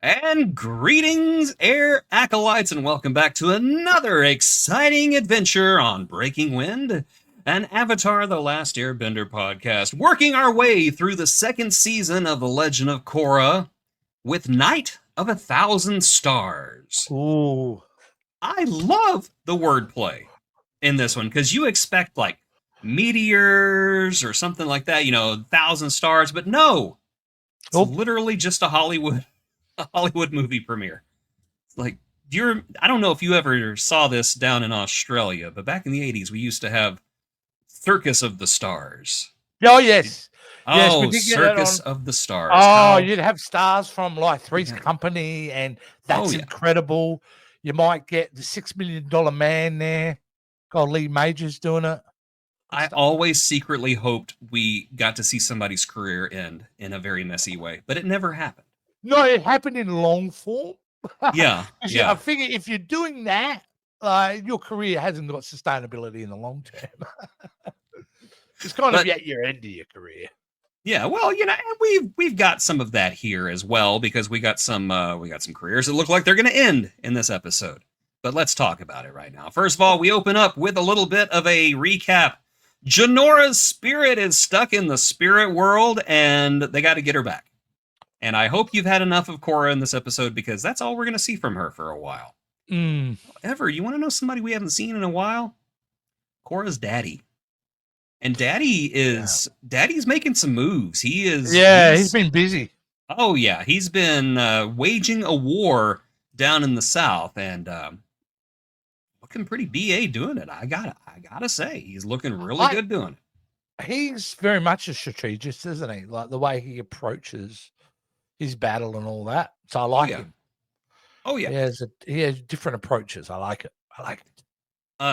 And greetings, air acolytes, and welcome back to another exciting adventure on Breaking Wind, an Avatar The Last Airbender podcast, working our way through the second season of The Legend of Korra with Night of 1,000 Stars. Ooh. I love the wordplay in this one, because you expect, like, meteors or something like that, 1,000 stars, but no! It's literally just a Hollywood movie premiere. Like, I don't know if you ever saw this down in Australia, but back in the 80s, we used to have Circus of the Stars. Oh, yes. Yes, we did Circus of the Stars. Oh, you'd have stars from like Three's Company, and that's incredible. You might get the $6 Million Man there. Got Lee Majors doing it. I always secretly hoped we got to see somebody's career end in a very messy way, but it never happened. No, it happened in long form. Yeah. I figure if you're doing that, your career hasn't got sustainability in the long term. It's kind of at your end of your career. Yeah, well, and we've got some of that here as well, because we got some careers that look like they're going to end in this episode. But let's talk about it right now. First of all, we open up with a little bit of a recap. Janora's spirit is stuck in the spirit world, and they got to get her back. And I hope you've had enough of Korra in this episode, because that's all we're going to see from her for a while. However, you want to know somebody we haven't seen in a while? Korra's daddy. And Daddy's making some moves. He's been busy. Oh yeah, he's been waging a war down in the south, and looking pretty BA doing it. I gotta say, he's looking really good doing it. He's very much a strategist, isn't he? Like the way he approaches his battle and all that. So I like him. Oh yeah, he has different approaches. I like it.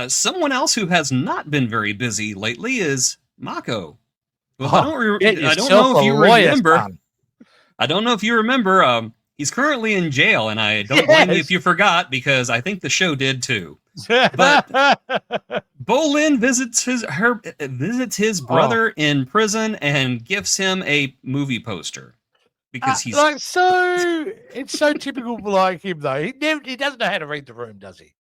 Someone else who has not been very busy lately is Mako. Well, I don't know if you remember. He's currently in jail, and I don't blame you if you forgot, because I think the show did too. But Bolin visits his brother in prison and gifts him a movie poster, because he's it's so typical like him though. He doesn't know how to read the room, does he?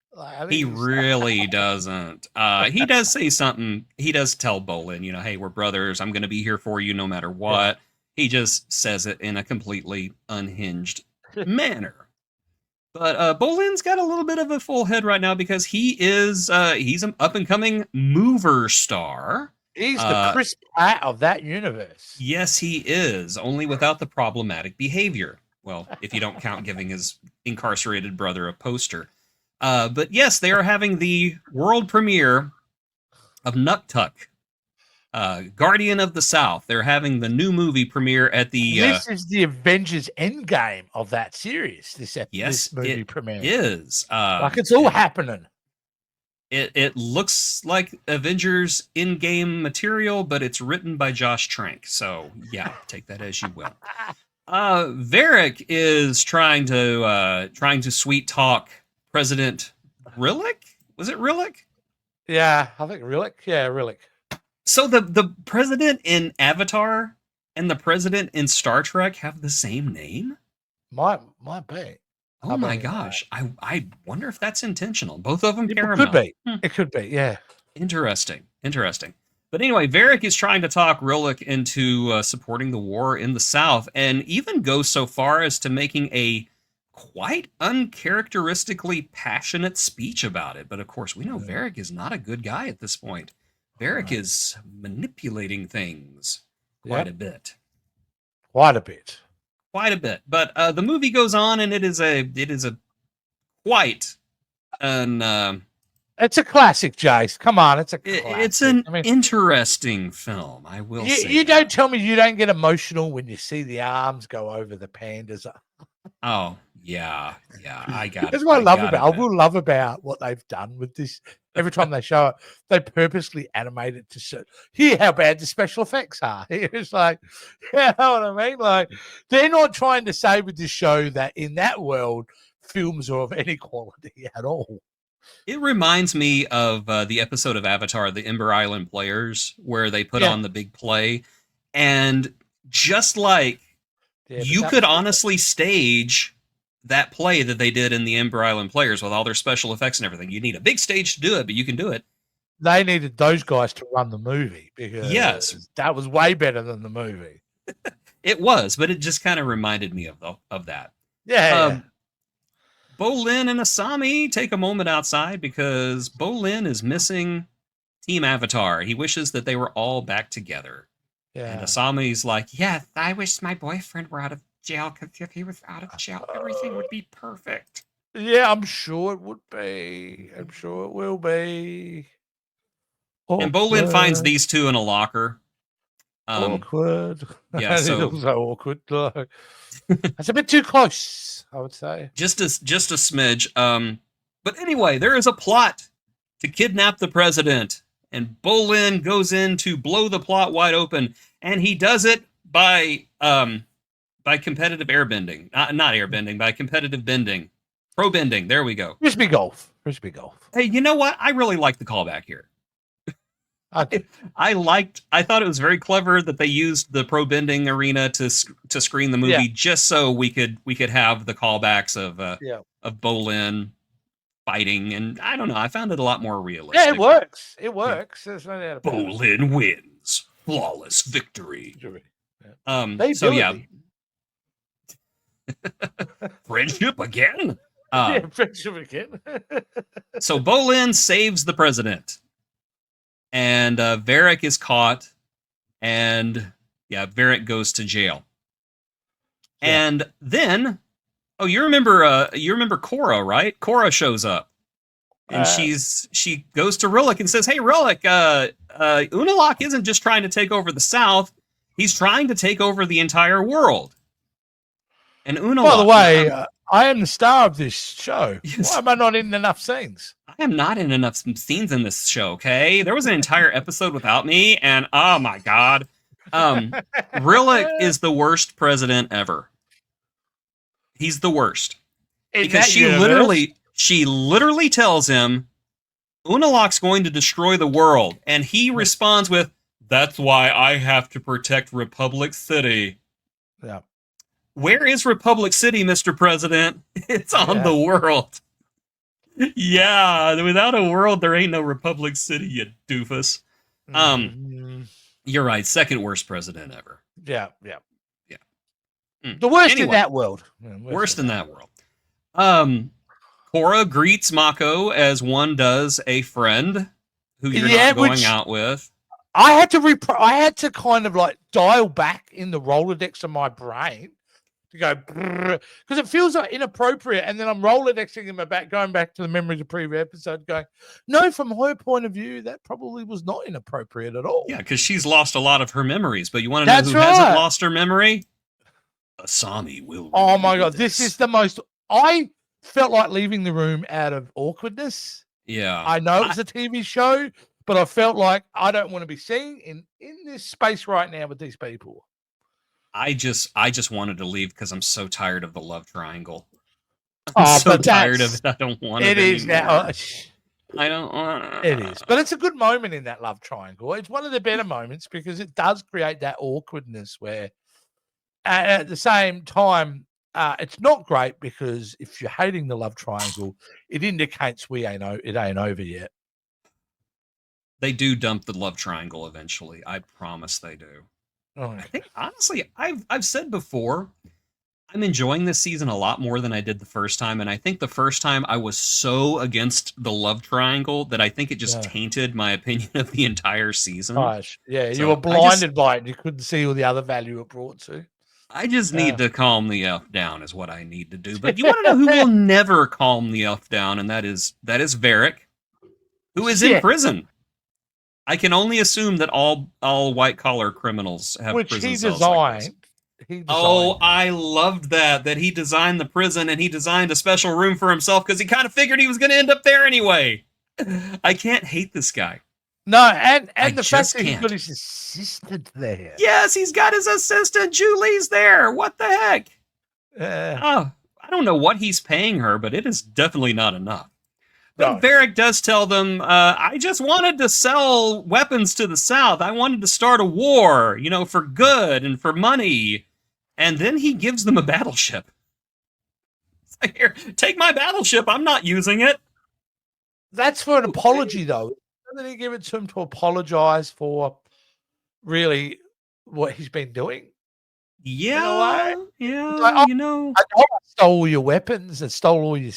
He really doesn't. He does say something. He does tell Bolin, hey, we're brothers. I'm going to be here for you no matter what. Yeah. He just says it in a completely unhinged manner. But Bolin's got a little bit of a full head right now, because he's an up-and-coming mover star. He's the Chris Pratt of that universe. Yes, he is, only without the problematic behavior. Well, if you don't count giving his incarcerated brother a poster. But yes, they are having the world premiere of Nuktuk, Guardian of the South. They're having the new movie premiere at the... This is the Avengers Endgame of that series, this movie premiere. Yes, it is. It's all happening. It looks like Avengers Endgame material, but it's written by Josh Trank. So, yeah, take that as you will. Varrick is trying to sweet talk President Rillick? Was it Rillick? Yeah, I think Rillick. Yeah, Rillick. So the president in Avatar and the president in Star Trek have the same name? Might be. Oh my gosh. I wonder if that's intentional. Both of them Paramount. Could be. It could be, yeah. Interesting. But anyway, Varrick is trying to talk Rillick into supporting the war in the South, and even goes so far as to making a quite uncharacteristically passionate speech about it. But of course, we know Varrick is not a good guy at this point. Varrick is manipulating things quite a bit. Quite a bit. But the movie goes on, and it is a quite an... it's a classic, Jace. Come on, it's a classic. It's an interesting film, I will say. You don't tell me you don't get emotional when you see the arms go over the pandas. Oh, yeah, I got it. That's what I will love about what they've done with this. Every time they show it, they purposely animate it to show here how bad the special effects are. It's like, you know what I mean? Like, they're not trying to say with this show that in that world, films are of any quality at all. It reminds me of the episode of Avatar, the Ember Island Players, where they put on the big play. And just like you could honestly stage that play that they did in the Ember Island Players with all their special effects and everything. You need a big stage to do it, but you can do it. They needed those guys to run the movie because Yes. that was way better than the movie. It was, but it just kind of reminded me of that. Yeah. Bolin and Asami take a moment outside because Bolin is missing Team Avatar. He wishes that they were all back together. Yeah. And Asami's like, yeah, I wish my boyfriend were out of jail, because if he was out of jail, everything would be perfect. Yeah, I'm sure it would be. I'm sure it will be. And Bolin finds these two in a locker. Awkward. Yeah, so so awkward. That's a bit too close, I would say. Just a smidge. But anyway, there is a plot to kidnap the president, and Bolin goes in to blow the plot wide open, and he does it by competitive airbending, not airbending, by competitive bending, pro bending. There we go. Frisbee golf. Hey, you know what? I really like the callback here. I thought it was very clever that they used the pro bending arena to screen the movie, just so we could have the callbacks of Bolin fighting, and I don't know, I found it a lot more realistic. Yeah, it works. It works. There's no doubt about it. Bolin wins, flawless victory. So yeah, friendship again. Friendship again. So Bolin saves the president. And Varrick is caught, and Varrick goes to jail. Yeah. And then, you remember Korra, right? Korra shows up, and she goes to Rillick and says, "Hey, Rillick, Unalaq isn't just trying to take over the South; he's trying to take over the entire world." And Unalaq, by the way, I am the star of this show. Yes. Why am I not in enough scenes? I am not in enough scenes in this show, okay? There was an entire episode without me, and oh my god. Rillick is the worst president ever. He's the worst. Because she literally tells him, Unalaq's going to destroy the world, and he responds with, "That's why I have to protect Republic City." Yeah. Where is Republic City, Mr. President? It's on the world. Yeah, without a world, there ain't no Republic City, you doofus. You're right. Second worst president ever. Yeah. The worst in that world. Worst in that world. Korra greets Mako as one does a friend who you're not going out with. I had to kind of like dial back in the Rolodex of my brain to go, because it feels like inappropriate, and then I'm Rolodexing in my back, going back to the memories of previous episode, going, no, from her point of view, that probably was not inappropriate at all. Yeah, because she's lost a lot of her memories, but you want to know who hasn't lost her memory? Asami will. Oh my god, this is the most. I felt like leaving the room out of awkwardness. Yeah, I know it's a TV show, but I felt like I don't want to be seen in this space right now with these people. I just wanted to leave because I'm so tired of the love triangle. I'm so tired of it. I don't want it. It is now. I don't want it. Is, but it's a good moment in that love triangle. It's one of the better moments because it does create that awkwardness where, at the same time, it's not great because if you're hating the love triangle, it indicates it ain't over yet. They do dump the love triangle eventually. I promise they do. Oh, I think honestly, I've said before, I'm enjoying this season a lot more than I did the first time, and I think the first time I was so against the love triangle that I think it just tainted my opinion of the entire season. Gosh, yeah, so you were blinded by it. And you couldn't see all the other value it brought to. I just need to calm the F down is what I need to do. But you want to know who will never calm the F down, and that is Varrick, who is in prison. I can only assume that all white collar criminals have prison cells like this. Oh, I loved that he designed the prison and he designed a special room for himself because he kind of figured he was going to end up there anyway. I can't hate this guy. No, and the fact that he's got his assistant there. Yes, he's got his assistant. Julie's there. What the heck? I don't know what he's paying her, but it is definitely not enough. But Varrick does tell them, I just wanted to sell weapons to the South. I wanted to start a war, for good and for money. And then he gives them a battleship. Here, take my battleship. I'm not using it. That's for an apology, though. Doesn't he give it to him to apologize for really what he's been doing? In a way, it's like, Yeah, oh, you know. I know I stole all your weapons and stole all your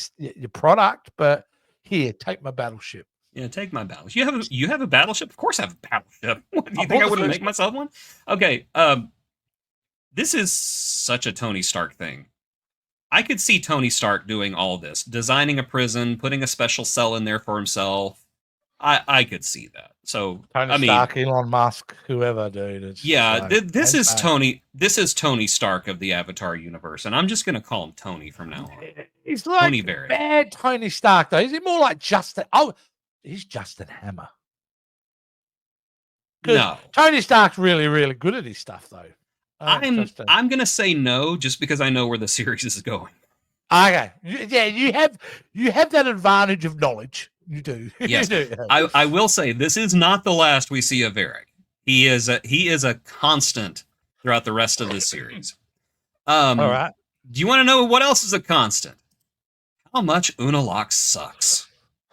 product, but here, take my battleship. Yeah, take my battleship. You have a battleship? Of course I have a battleship. What, do I you think bought I the wouldn't first make myself one? Okay, this is such a Tony Stark thing. I could see Tony Stark doing all this, designing a prison, putting a special cell in there for himself. I could see that. So Tony I mean, Stark, Elon Musk, whoever, dude. It's just yeah, like, this thanks, is mate. Tony. This is Tony Stark of the Avatar universe, and I'm just gonna call him Tony from now on. He's Tony like Varrick. bad Tony Stark, though. Is he more like Justin? Oh, he's Justin Hammer. Because No, Tony Stark's really, really good at his stuff, though. I'm gonna say no, just because I know where the series is going. Okay, yeah, you have that advantage of knowledge. You do. Yes, You do. I will say this is not the last we see of Varrick. He is a constant throughout the rest of this series. All right. Do you want to know what else is a constant? How much Unalaq sucks.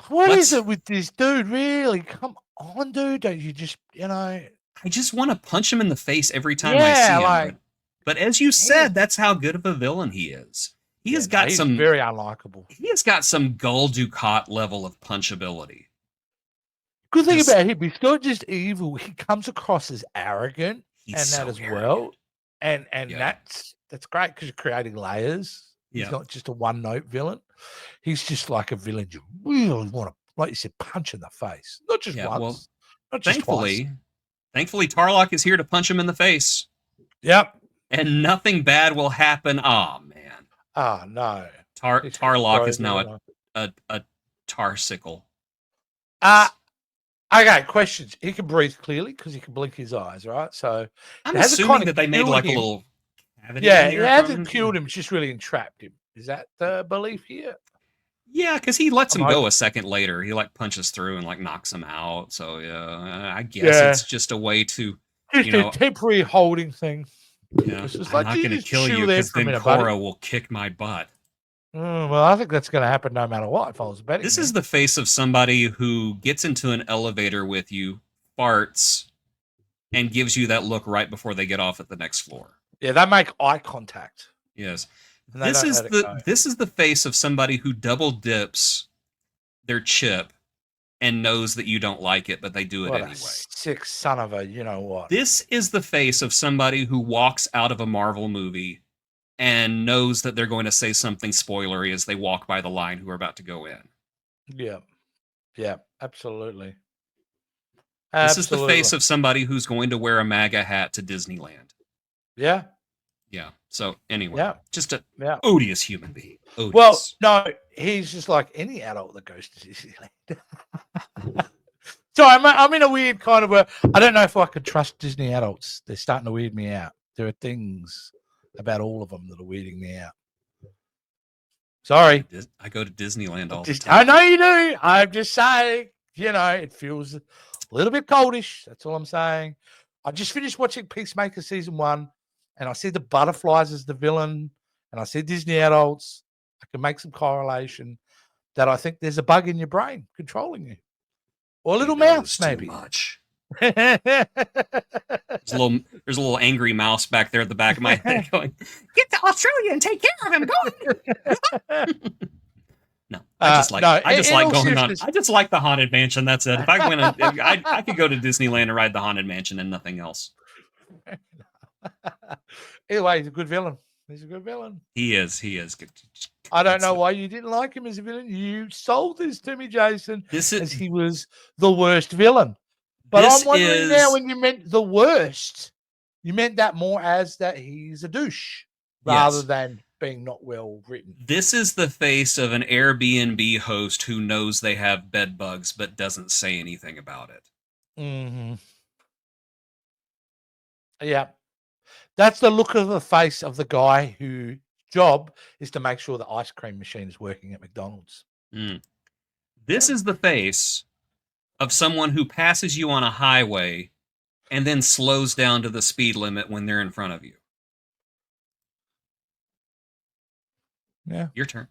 What is it with this dude? Really? Come on, dude. Don't you just, I just want to punch him in the face every time I Yeah, see like- him. But as you said, that's how good of a villain he is. He has got he's some very unlikable. He has got some Gul Dukat level of punchability. Good thing Just- about him, he's not just evil. He comes across as arrogant, He's and so that as arrogant. well. And Yeah. that's great because you're creating layers. He's Yeah. not just a one-note villain. He's just like a villain you really want to, like you said, punch in the face. Not just Yeah, once. well, not just twice. Thankfully, Tarlok is here to punch him in the face, Yep. and nothing bad will happen. Oh man, Oh no. Tarlok is now a tarsicle. Okay, questions. He can breathe clearly because he can blink his eyes, right? So I'm it hasn't assuming kinda that they made killed like a him. little cavity. Yeah, in it there hasn't from killed him, it's just really entrapped him. Is that the belief here? Yeah, because he lets him I'm go hoping- a second later. He like punches through and like knocks him out. So yeah, I guess Yeah. it's just a way to, Just you know, a temporary holding thing. yeah, It's just I'm like, not you going to just kill chill you there because for a then minute, buddy. Korra will kick my butt. Well, I think that's going to happen no matter what. If I was betting, This is the face of somebody who gets into an elevator with you, farts, and gives you that look right before they get off at the next floor. yeah, they make eye contact. Yes. And they don't let it go. This is the face of somebody who double dips their chip and knows that you don't like it, but they do it What a anyway. sick son of a, you know what? This is the face of somebody who walks out of a Marvel movie and knows that they're going to say something spoilery as they walk by the line who are about to go in. Yeah, yeah, absolutely. This is the face of somebody who's going to wear a MAGA hat to Disneyland. Yeah. Yeah. So anyway, Yeah. just a Yeah. odious human being. Odious. Well, no, he's just like any adult that goes to Disneyland. So I'm in a weird kind of a. I don't know if I could trust Disney adults. They're starting to weird me out. There are things about all of them that are weirding me out. Sorry, I go to Disneyland all the I time. know you do. I'm just saying. It feels a little bit coldish. That's all I'm saying. I just finished watching Peacemaker season 1, and I see the butterflies as the villain, and I see Disney adults. I can make some correlation that I think there's a bug in your brain controlling you, or a little mouse, maybe. Too much. There's a little angry mouse back there at the back of my head going, "Get to Australia and take care of him." Go. No, I just like the haunted mansion. That's it. If I went, I could go to Disneyland and ride the haunted mansion and nothing else. Either way, he's a good villain. He's a good villain. He is. I don't know why you didn't like him as a villain. You sold this to me, Jason, as he was the worst villain. But I'm wondering now, when you meant the worst, you meant that more as that he's a douche rather than being not well written. This is the face of an Airbnb host who knows they have bed bugs but doesn't say anything about it. Mm-hmm. Yeah. That's the look of the face of the guy whose job is to make sure the ice cream machine is working at McDonald's. This is the face of someone who passes you on a highway and then slows down to the speed limit when they're in front of you. Yeah. Your turn.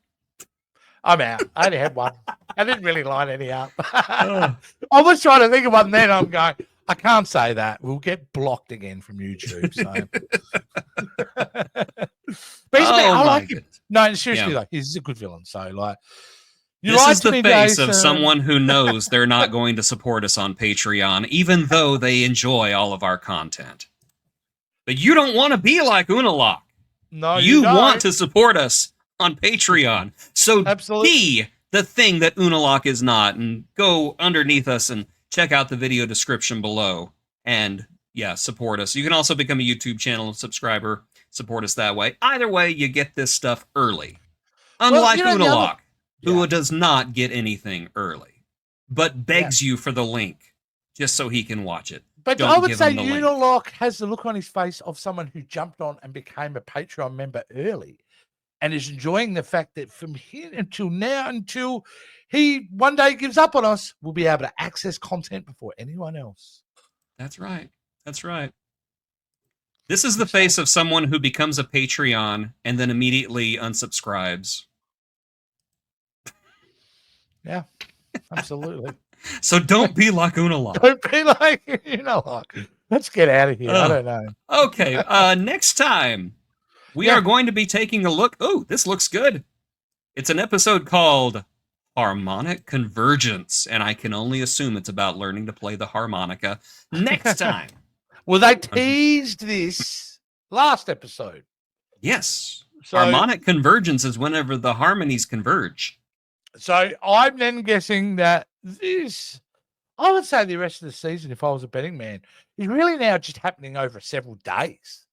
I'm out. I only had one. I didn't really line any up. Oh. I was trying to think of one then. I'm going, I can't say that. We'll get blocked again from YouTube. So. But he's I like him. No, seriously, like he's a good villain. So, like, this is the face of someone who knows they're not going to support us on Patreon, even though they enjoy all of our content. But you don't want to be like Unalak. No, you want to support us on Patreon. So absolutely. Be the thing that Unalak is not, and go underneath us and check out the video description below. And yeah, support us. You can also become a YouTube channel subscriber. Support us that way. Either way, you get this stuff early. Unlike Unalak, who does not get anything early, but begs you for the link just so he can watch it. But I would say Unalak has the look on his face of someone who jumped on and became a Patreon member early and is enjoying the fact that from here until now, until he one day gives up on us, we'll be able to access content before anyone else. That's right. That's right. This is the face of someone who becomes a Patreon and then immediately unsubscribes. Yeah, absolutely. So don't be like Unalak. Don't be like Unalak. Let's get out of here. I don't know. Okay. Next time, we are going to be taking a look. Oh, this looks good. It's an episode called Harmonic Convergence, and I can only assume it's about learning to play the harmonica next time. Well, they teased this last episode. Yes. So, harmonic convergence is whenever the harmonies converge. So I'm then guessing that this, I would say the rest of the season, if I was a betting man, is really now just happening over several days.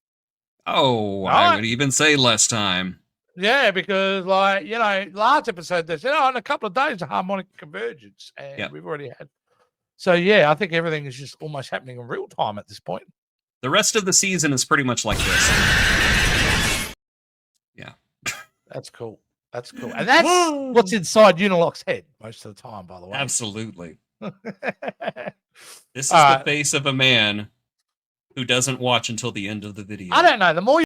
Oh, right? I would even say less time. Yeah, because like, last episode they said, in a couple of days, a harmonic convergence. And we've already had. So yeah, I think everything is just almost happening in real time at this point. The rest of the season is pretty much like this. Yeah. That's cool. That's cool. And that's what's inside Unalak's head most of the time, by the way. Absolutely. This is the face of a man who doesn't watch until the end of the video. I don't know. The more